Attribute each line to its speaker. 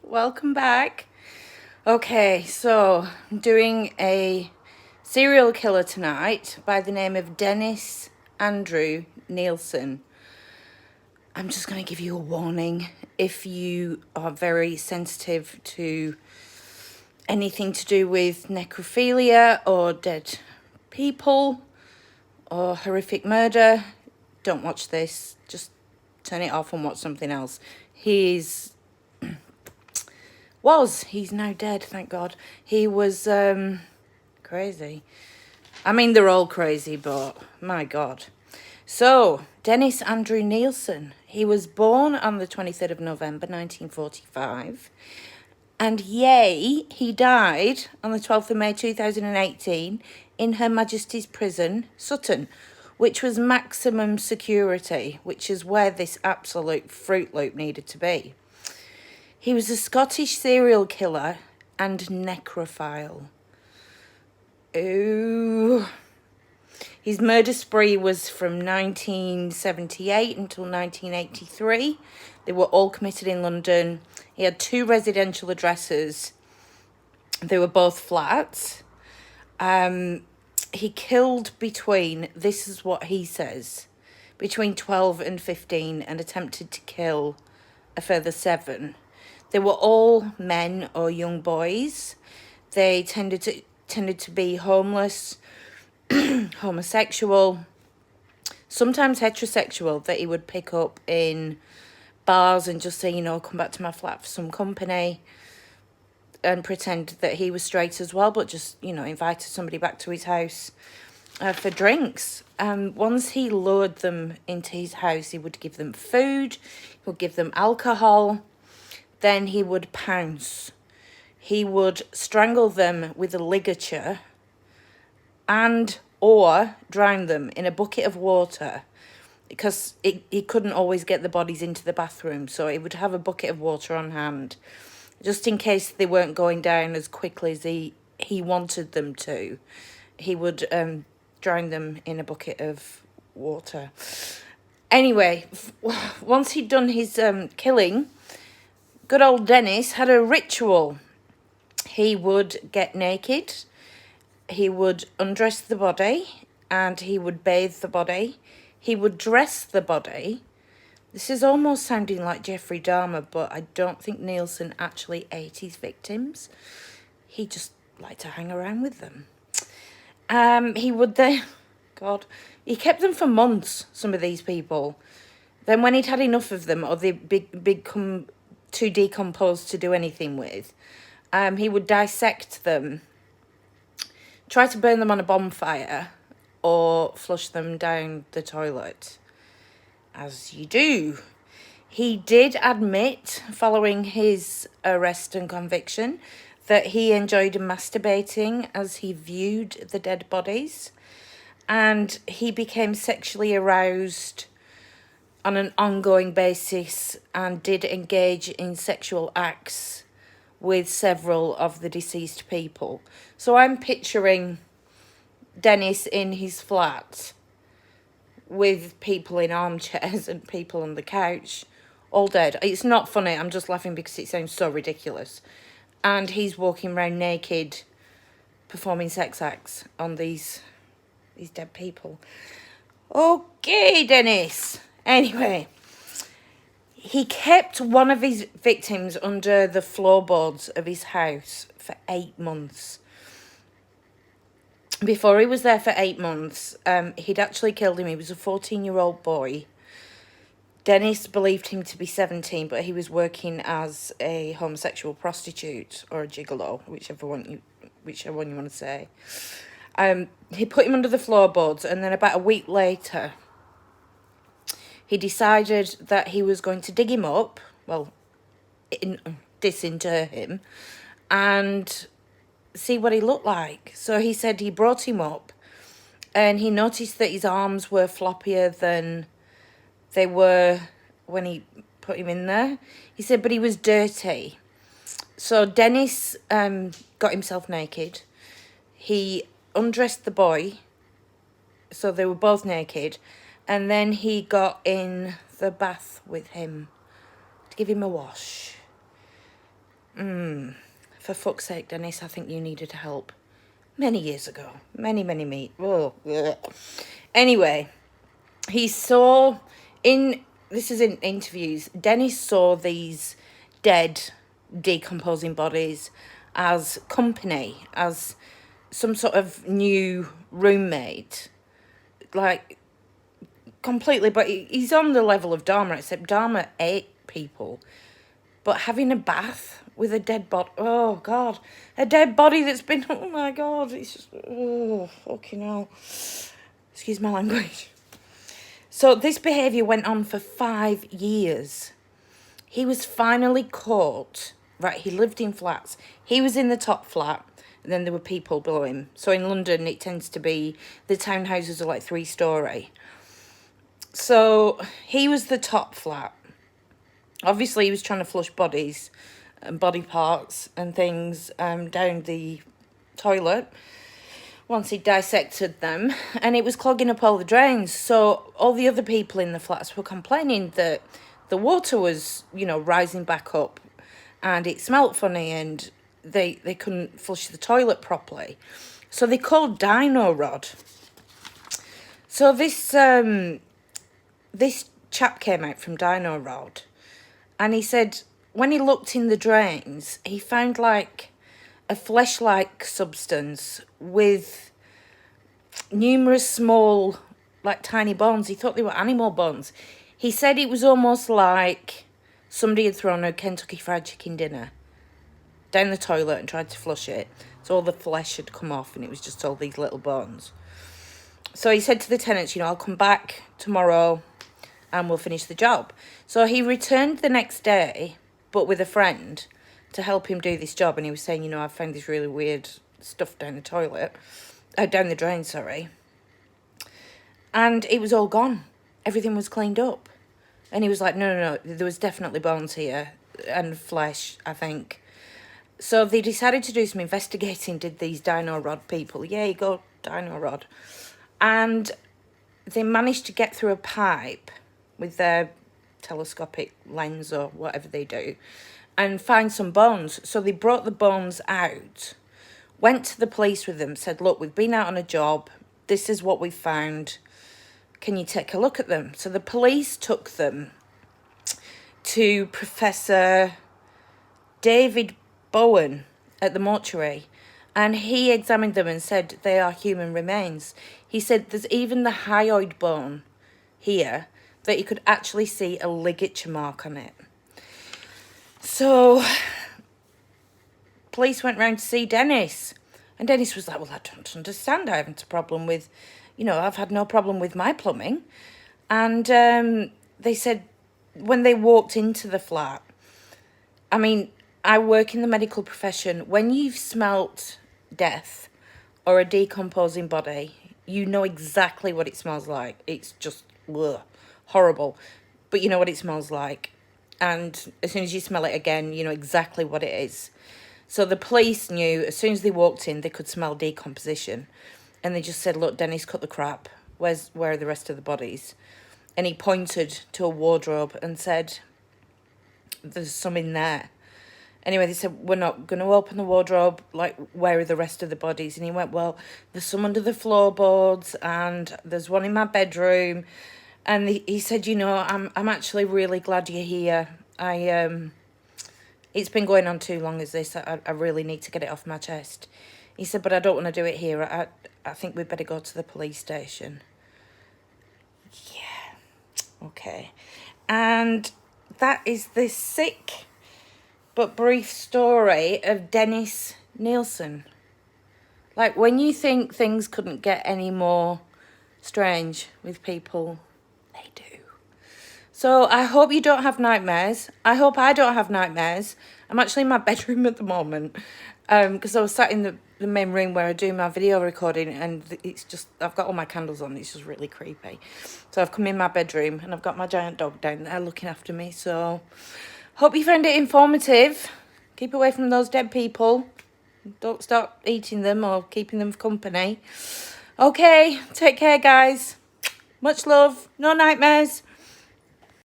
Speaker 1: welcome back. Okay, so I'm doing a serial killer tonight by the name of Dennis Andrew Nilsen. I'm just going to give you a warning if you are very sensitive to anything to do with necrophilia or dead people or horrific murder. Don't watch this. Just turn it off and watch something else. He's now dead, thank God. He was crazy. I mean, they're all crazy, but my God. So, Dennis Andrew Nilsen, he was born on the 23rd of November 1945, and he died on the 12th of May 2018 in Her Majesty's Prison, Sutton, which was maximum security, which is where this absolute Fruit Loop needed to be. He was a Scottish serial killer and necrophile. Ooh. His murder spree was from 1978 until 1983. They were all committed in London. He had 2 residential addresses. They were both flats. He killed this is what he says, between 12 and 15 and attempted to kill a further 7. They were all men or young boys. They tended to be homeless, homosexual, sometimes heterosexual, that he would pick up in bars and just say, come back to my flat for some company, and pretend that he was straight as well, but just, invited somebody back to his house for drinks. Once he lured them into his house, he would give them food, he would give them alcohol, then he would pounce. He would strangle them with a ligature or drown them in a bucket of water, because he couldn't always get the bodies into the bathroom, so he would have a bucket of water on hand, just in case they weren't going down as quickly as he wanted them to. He would drown them in a bucket of water. Anyway, once he'd done his killing, good old Dennis had a ritual. He would get naked, he would undress the body, and he would bathe the body. He would dress the body. This is almost sounding like Jeffrey Dahmer, but I don't think Nielsen actually ate his victims. He just liked to hang around with them. He would then... God, he kept them for months, some of these people. Then when he'd had enough of them, or they become too decomposed to do anything with, he would dissect them, try to burn them on a bonfire, or flush them down the toilet, as you do. He did admit, following his arrest and conviction, that he enjoyed masturbating as he viewed the dead bodies, and he became sexually aroused on an ongoing basis and did engage in sexual acts with several of the deceased people. So I'm picturing Dennis in his flat with people in armchairs and people on the couch, all dead. It's not funny, I'm just laughing because it sounds so ridiculous. And he's walking around naked, performing sex acts on these dead people. Okay, Dennis. Anyway, he kept one of his victims under the floorboards of his house for 8 months. Before he was there for 8 months, he'd actually killed him. He was a 14-year-old boy. Dennis believed him to be 17, but he was working as a homosexual prostitute or a gigolo, whichever one you want to say. He put him under the floorboards, and then about a week later, he decided that he was going to dig him up, disinter him, and see what he looked like. So he said he brought him up, and he noticed that his arms were floppier than they were when he put him in there. He said, but he was dirty. So Dennis got himself naked. He undressed the boy, so they were both naked, and then he got in the bath with him to give him a wash. For fuck's sake, Dennis, I think you needed help. Many years ago. Many. Oh, ugh. Anyway, he saw this is in interviews, Dennis saw these dead, decomposing bodies as company, as some sort of new roommate. Like, completely, but he's on the level of Dharma, except Dharma ate people. But having a bath with a dead body, oh God, a dead body that's been, oh my God, it's just, oh, fucking hell. Excuse my language. So this behaviour went on for 5 years. He was finally caught, right, he lived in flats. He was in the top flat, and then there were people below him. So in London, it tends to be, the townhouses are like 3-storey. So he was the top flat. Obviously, he was trying to flush bodies and body parts and things down the toilet once he dissected them, and it was clogging up all the drains. So all the other people in the flats were complaining that the water was, rising back up, and it smelt funny, and they couldn't flush the toilet properly. So they called Dino Rod. So this chap came out from Dino Rod, and he said when he looked in the drains, he found like a flesh-like substance with numerous small, like tiny bones. He thought they were animal bones. He said it was almost like somebody had thrown a Kentucky Fried Chicken dinner down the toilet and tried to flush it. So all the flesh had come off and it was just all these little bones. So he said to the tenants, I'll come back tomorrow and we'll finish the job. So he returned the next day, but with a friend, to help him do this job. And he was saying, I found this really weird stuff down the toilet. Down the drain, sorry. And it was all gone. Everything was cleaned up. And he was like, no, there was definitely bones here and flesh, I think. So they decided to do some investigating, did these Dino Rod people. Yeah, you go, Dino Rod. And they managed to get through a pipe with their telescopic lens or whatever they do and find some bones. So they brought the bones out, went to the police with them, said, look, we've been out on a job. This is what we found. Can you take a look at them? So the police took them to Professor David Bowen at the mortuary, and he examined them and said they are human remains. He said there's even the hyoid bone here that you could actually see a ligature mark on it. So police went round to see Dennis, and Dennis was like, well, I don't understand. I haven't a problem with, I've had no problem with my plumbing. And they said when they walked into the flat, I work in the medical profession. When you've smelt death or a decomposing body, you know exactly what it smells like. It's just horrible. But you know what it smells like. And as soon as you smell it again, you know exactly what it is. So the police knew as soon as they walked in, they could smell decomposition. And they just said, look, Dennis, cut the crap. Where are the rest of the bodies? And he pointed to a wardrobe and said, there's some in there. Anyway, they said, we're not going to open the wardrobe. Like, where are the rest of the bodies? And he went, well, there's some under the floorboards and there's one in my bedroom. And he said, I'm actually really glad you're here. It's been going on too long as this. I really need to get it off my chest. He said, but I don't want to do it here. I think we'd better go to the police station. Yeah. Okay. And that is the sick but brief story of Dennis Nilsen. Like, when you think things couldn't get any more strange with people, they do. So I hope you don't have nightmares. I hope I don't have nightmares. I'm actually in my bedroom at the moment because I was sat in the main room where I do my video recording, and it's just, I've got all my candles on. It's just really creepy. So I've come in my bedroom and I've got my giant dog down there looking after me. So hope you found it informative. Keep away from those dead people. Don't start eating them or keeping them company. Okay, take care, guys. Much love. No nightmares.